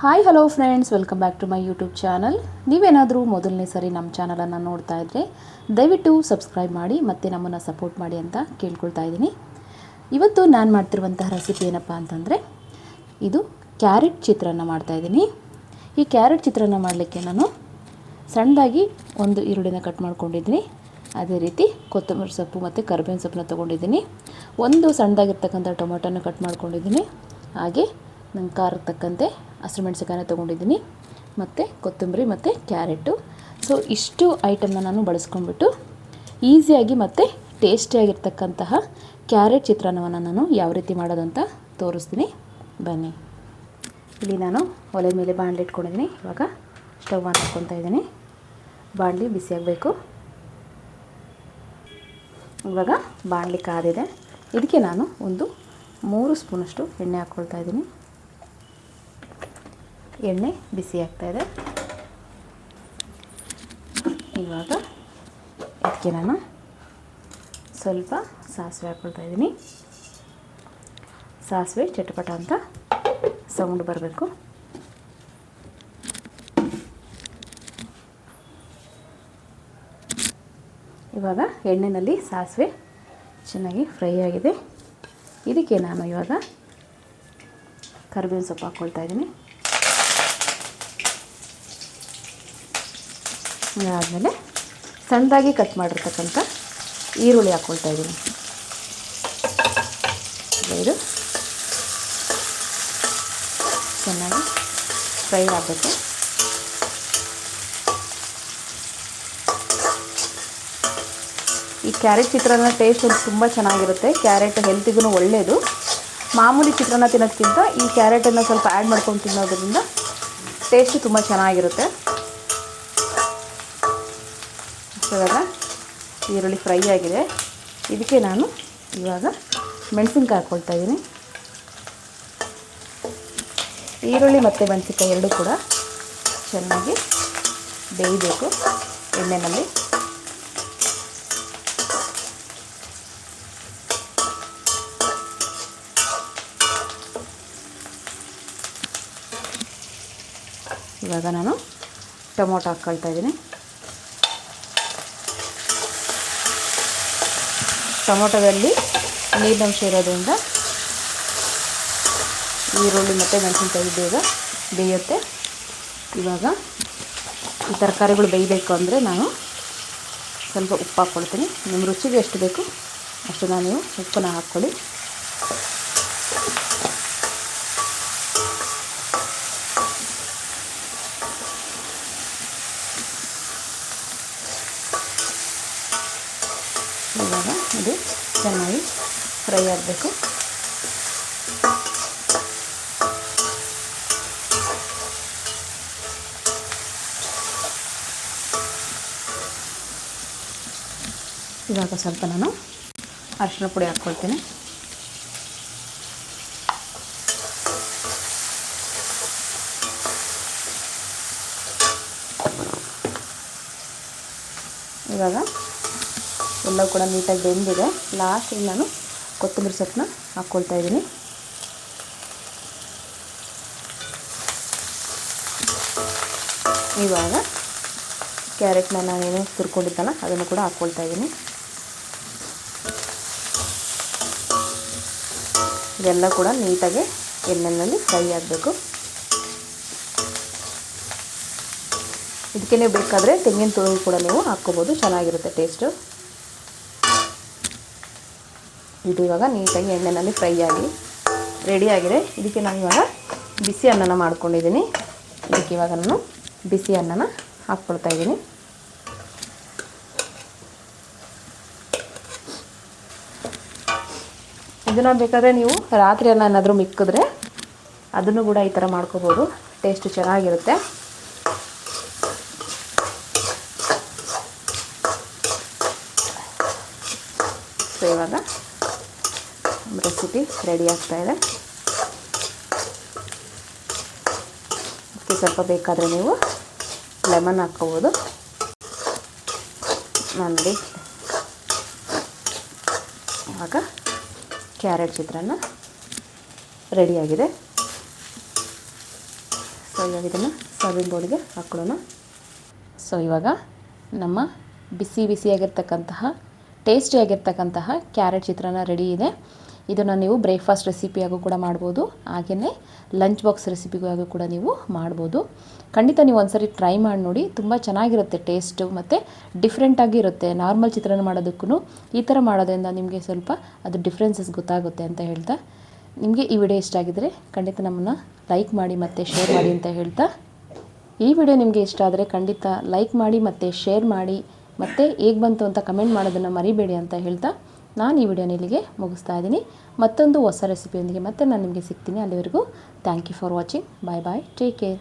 Hi hello friends, welcome back to my YouTube channel. ನೀವೇನಾದರೂ ಮೊದಲನೇ ಸರಿ ನಮ್ಮ ಚಾನಲನ್ನು ನೋಡ್ತಾ ಇದ್ದರೆ ದಯವಿಟ್ಟು ಸಬ್ಸ್ಕ್ರೈಬ್ ಮಾಡಿ ಮತ್ತು ನಮ್ಮನ್ನು ಸಪೋರ್ಟ್ ಮಾಡಿ ಅಂತ ಕೇಳ್ಕೊಳ್ತಾ ಇದ್ದೀನಿ. ಇವತ್ತು ನಾನು ಮಾಡ್ತಿರುವಂತಹ ರೆಸಿಪಿ ಏನಪ್ಪ ಅಂತಂದರೆ ಇದು ಕ್ಯಾರೆಟ್ ಚಿತ್ರಾನ್ನ ಮಾಡ್ತಾಯಿದ್ದೀನಿ. ಈ ಕ್ಯಾರೆಟ್ ಚಿತ್ರಾನ್ನ ಮಾಡಲಿಕ್ಕೆ ನಾನು ಸಣ್ಣದಾಗಿ ಒಂದು ಈರುಳ್ಳಿನ ಕಟ್ ಮಾಡ್ಕೊಂಡಿದ್ದೀನಿ. ಅದೇ ರೀತಿ ಕೊತ್ತಂಬರಿ ಸೊಪ್ಪು ಮತ್ತು ಕರಿಬೇವಿನ ಸೊಪ್ಪನ್ನ ತೊಗೊಂಡಿದ್ದೀನಿ. ಒಂದು ಸಣ್ಣದಾಗಿರ್ತಕ್ಕಂಥ ಟೊಮೊಟೊನ ಕಟ್ ಮಾಡ್ಕೊಂಡಿದ್ದೀನಿ. ಹಾಗೆ ನನ್ನ ಖಾರಕ್ಕೆ ತಕ್ಕಂತೆ ಹಸಿಮೆಣಸಿನಕಾಯಿನ ತೊಗೊಂಡಿದ್ದೀನಿ ಮತ್ತು ಕೊತ್ತಂಬರಿ ಮತ್ತು ಕ್ಯಾರೆಟು. ಸೊ ಇಷ್ಟು ಐಟಮ್ನ ನಾನು ಬಳಸ್ಕೊಂಡ್ಬಿಟ್ಟು ಈಸಿಯಾಗಿ ಮತ್ತು ಟೇಸ್ಟಿಯಾಗಿರ್ತಕ್ಕಂತಹ ಕ್ಯಾರೆಟ್ ಚಿತ್ರಾನ್ನವನ್ನು ನಾನು ಯಾವ ರೀತಿ ಮಾಡೋದಂತ ತೋರಿಸ್ತೀನಿ, ಬನ್ನಿ. ಇಲ್ಲಿ ನಾನು ಒಲೆ ಮೇಲೆ ಬಾಣಲೆ ಇಟ್ಕೊಂಡಿದ್ದೀನಿ. ಇವಾಗ ಸ್ಟವ್ ಆನ್ ಹಾಕ್ಕೊತಾ ಇದ್ದೀನಿ. ಬಾಣಲಿ ಬಿಸಿಯಾಗಬೇಕು. ಇವಾಗ ಬಾಣಲಿ ಕಾದಿದೆ. ಇದಕ್ಕೆ ನಾನು ಒಂದು 3 ಸ್ಪೂನಷ್ಟು ಎಣ್ಣೆ ಹಾಕ್ಕೊಳ್ತಾ ಇದ್ದೀನಿ. ಎಣ್ಣೆ ಬಿಸಿ ಆಗ್ತಾಯಿದೆ. ಇವಾಗ ಇದಕ್ಕೆ ನಾನು ಸ್ವಲ್ಪ ಸಾಸಿವೆ ಹಾಕ್ಕೊಳ್ತಾ ಇದ್ದೀನಿ. ಸಾಸಿವೆ ಚಟಪಟ ಅಂತ ಸೌಂಡ್ ಬರಬೇಕು. ಇವಾಗ ಎಣ್ಣೆಯಲ್ಲಿ ಸಾಸಿವೆ ಚೆನ್ನಾಗಿ ಫ್ರೈ ಆಗಿದೆ. ಇದಕ್ಕೆ ನಾನು ಇವಾಗ ಕರಿಬೇವಿನ ಸೊಪ್ಪು ಹಾಕ್ಕೊಳ್ತಾ ಇದ್ದೀನಿ. ಆದಮೇಲೆ ಸಣ್ಣದಾಗಿ ಕಟ್ ಮಾಡಿರ್ತಕ್ಕಂಥ ಈರುಳ್ಳಿ ಹಾಕ್ಕೊಳ್ತಾ ಇದ್ದೀನಿ. ಇದು ಚೆನ್ನಾಗಿ ಫ್ರೈ ಆಗಬೇಕು. ಈ ಕ್ಯಾರೆಟ್ ಚಿತ್ರಾನ್ನ ಟೇಸ್ಟ್ ತುಂಬ ಚೆನ್ನಾಗಿರುತ್ತೆ. ಕ್ಯಾರೆಟ್ ಹೆಲ್ತಿಗೂ ಒಳ್ಳೆಯದು. ಮಾಮೂಲಿ ಚಿತ್ರಾನ್ನ ತಿನ್ನೋದಕ್ಕಿಂತ ಈ ಕ್ಯಾರೆಟನ್ನು ಸ್ವಲ್ಪ ಆ್ಯಡ್ ಮಾಡ್ಕೊಂಡು ತಿನ್ನೋದ್ರಿಂದ ಟೇಸ್ಟ್ ತುಂಬ ಚೆನ್ನಾಗಿರುತ್ತೆ. ಇವಾಗ ಈರುಳ್ಳಿ ಫ್ರೈ ಆಗಿದೆ. ಇದಕ್ಕೆ ನಾನು ಇವಾಗ ಮೆಣಸಿನ್ಕಾಯಿ ಹಾಕ್ಕೊಳ್ತಾ ಇದ್ದೀನಿ. ಈರುಳ್ಳಿ ಮತ್ತು ಮೆಣಸಿನ್ಕಾಯಿ ಎರಡೂ ಕೂಡ ಚೆನ್ನಾಗಿ ಬೇಯಬೇಕು ಎಣ್ಣೆಯಲ್ಲಿ. ಇವಾಗ ನಾನು ಟೊಮೊಟೊ ಹಾಕ್ಕೊಳ್ತಾ ಇದ್ದೀನಿ. ಟೊಮೊಟೊದಲ್ಲಿ ನೀರಿನಂಶ ಇರೋದ್ರಿಂದ ಈರುಳ್ಳಿ ಮತ್ತು ಮೆಣಸಿನ್ಕಾಯಿ ಬೇಗ ಬೇಯುತ್ತೆ. ಇವಾಗ ಈ ತರಕಾರಿಗಳು ಬೇಯಬೇಕು ಅಂದರೆ ನಾನು ಸ್ವಲ್ಪ ಉಪ್ಪು ಹಾಕ್ಕೊಳ್ತೀನಿ. ನಿಮ್ಮ ರುಚಿಗೆ ಎಷ್ಟು ಬೇಕು ಅಷ್ಟನ್ನು ನೀವು ಉಪ್ಪನ್ನು ಹಾಕ್ಕೊಳ್ಳಿ. ಇವಾಗ ಇದು ಚೆನ್ನಾಗಿ ಫ್ರೈ ಆಗಬೇಕು. ಇವಾಗ ಸ್ವಲ್ಪ ನಾನು ಅರಿಶಿನ ಪುಡಿ ಹಾಕ್ಕೊಳ್ತೀನಿ. ಇವಾಗ ಎಲ್ಲವೂ ಕೂಡ ನೀಟಾಗಿ ಬೆಂದಿದೆ. ಲಾಸ್ಟಿಗೆ ನಾನು ಕೊತ್ತಂಬರಿ ಸೊಪ್ಪನ್ನ ಹಾಕ್ಕೊಳ್ತಾ ಇದ್ದೀನಿ. ಇವಾಗ ಕ್ಯಾರೆಟ್ನ ನಾನೇನು ತುರ್ಕೊಂಡಿದ್ದಲ್ಲ ಅದನ್ನು ಕೂಡ ಹಾಕ್ಕೊಳ್ತಾ ಇದ್ದೀನಿ. ಇದೆಲ್ಲ ಕೂಡ ನೀಟಾಗಿ ಎಣ್ಣೆಯಲ್ಲಿ ಫ್ರೈ ಆಗಬೇಕು. ಇದಕ್ಕೆ ಬೇಕಾದರೆ ತೆಂಗಿನ ತುರಿ ಕೂಡ ನೀವು ಹಾಕ್ಕೋಬೋದು, ಚೆನ್ನಾಗಿರುತ್ತೆ ಟೇಸ್ಟು. ಇದು ಇವಾಗ ನೀಟಾಗಿ ಎಣ್ಣೆಯಲ್ಲಿ ಫ್ರೈ ಆಗಿ ರೆಡಿಯಾಗಿದೆ. ಇದಕ್ಕೆ ನಾನು ಇವಾಗ ಬಿಸಿ ಅನ್ನನ ಮಾಡ್ಕೊಂಡಿದ್ದೀನಿ. ಇದಕ್ಕೆ ಇವಾಗ ನಾನು ಬಿಸಿ ಅನ್ನನ ಹಾಕ್ಕೊಳ್ತಾ ಇದ್ದೀನಿ. ಇದನ್ನು ಬೇಕಾದರೆ ನೀವು ರಾತ್ರಿ ಅನ್ನ ಏನಾದರೂ ಮಿಕ್ಕಿದ್ರೆ ಅದನ್ನು ಕೂಡ ಈ ಥರ ಮಾಡ್ಕೋಬೋದು, ಟೇಸ್ಟ್ ಚೆನ್ನಾಗಿರುತ್ತೆ. ಸೊ ಇವಾಗ ರೆಸಿಪಿ ರೆಡಿ ಆಗ್ತಾಯಿದೆ. ಅದಕ್ಕೆ ಸ್ವಲ್ಪ ಬೇಕಾದರೆ ನೀವು ಲೆಮನ್ ಹಾಕ್ಕೋಬೋದು. ನೋಡಿ ಇವಾಗ ಕ್ಯಾರೆಟ್ ಚಿತ್ರಾನ್ನ ರೆಡಿಯಾಗಿದೆ. ಸೊ ಇವಾಗ ಇದನ್ನು ಸರ್ವಿಂಗ್ ಬೌಲಿಗೆ ಹಾಕ್ಕೊಳ್ಳೋಣ. ಸೊ ಇವಾಗ ನಮ್ಮ ಬಿಸಿ ಬಿಸಿಯಾಗಿರ್ತಕ್ಕಂತಹ ಟೇಸ್ಟಿಯಾಗಿರ್ತಕ್ಕಂತಹ ಕ್ಯಾರೆಟ್ ಚಿತ್ರಾನ್ನ ರೆಡಿ ಇದೆ. ಇದನ್ನು ನೀವು ಬ್ರೇಕ್ಫಾಸ್ಟ್ ರೆಸಿಪಿಯಾಗೂ ಕೂಡ ಮಾಡ್ಬೋದು, ಹಾಗೆಯೇ ಲಂಚ್ ಬಾಕ್ಸ್ ರೆಸಿಪಿಗೂ ಕೂಡ ನೀವು ಮಾಡ್ಬೋದು. ಖಂಡಿತ ನೀವು ಒಂದ್ಸರಿ ಟ್ರೈ ಮಾಡಿ ನೋಡಿ, ತುಂಬ ಚೆನ್ನಾಗಿರುತ್ತೆ ಟೇಸ್ಟು ಮತ್ತು ಡಿಫ್ರೆಂಟಾಗಿ ಇರುತ್ತೆ. ನಾರ್ಮಲ್ ಚಿತ್ರಾನ್ನ ಮಾಡೋದಕ್ಕೂ ಈ ಥರ ಮಾಡೋದ್ರಿಂದ ನಿಮಗೆ ಸ್ವಲ್ಪ ಅದು ಡಿಫ್ರೆನ್ಸಸ್ ಗೊತ್ತಾಗುತ್ತೆ ಅಂತ ಹೇಳ್ತಾ, ನಿಮಗೆ ಈ ವಿಡಿಯೋ ಇಷ್ಟ ಆಗಿದ್ದರೆ ಖಂಡಿತ ನಮ್ಮನ್ನು ಲೈಕ್ ಮಾಡಿ ಮತ್ತು ಶೇರ್ ಮಾಡಿ ಅಂತ ಹೇಳ್ತಾ, ಈ ವಿಡಿಯೋ ನಿಮಗೆ ಇಷ್ಟ ಆದರೆ ಖಂಡಿತ ಲೈಕ್ ಮಾಡಿ ಮತ್ತು ಶೇರ್ ಮಾಡಿ ಮತ್ತು ಹೇಗೆ ಬಂತು ಅಂತ ಕಮೆಂಟ್ ಮಾಡೋದನ್ನು ಮರಿಬೇಡಿ ಅಂತ ಹೇಳ್ತಾ, ನಾನು ಈ ವಿಡಿಯೋನ ಇಲ್ಲಿಗೆ ಮುಗಿಸ್ತಾ ಇದ್ದೀನಿ. ಮತ್ತೊಂದು ಹೊಸ ರೆಸಿಪಿಯೊಂದಿಗೆ ಮತ್ತೆ ನಾನು ನಿಮಗೆ ಸಿಗ್ತೀನಿ. ಅಲ್ಲಿವರೆಗೂ thank you for watching. Bye bye, take care.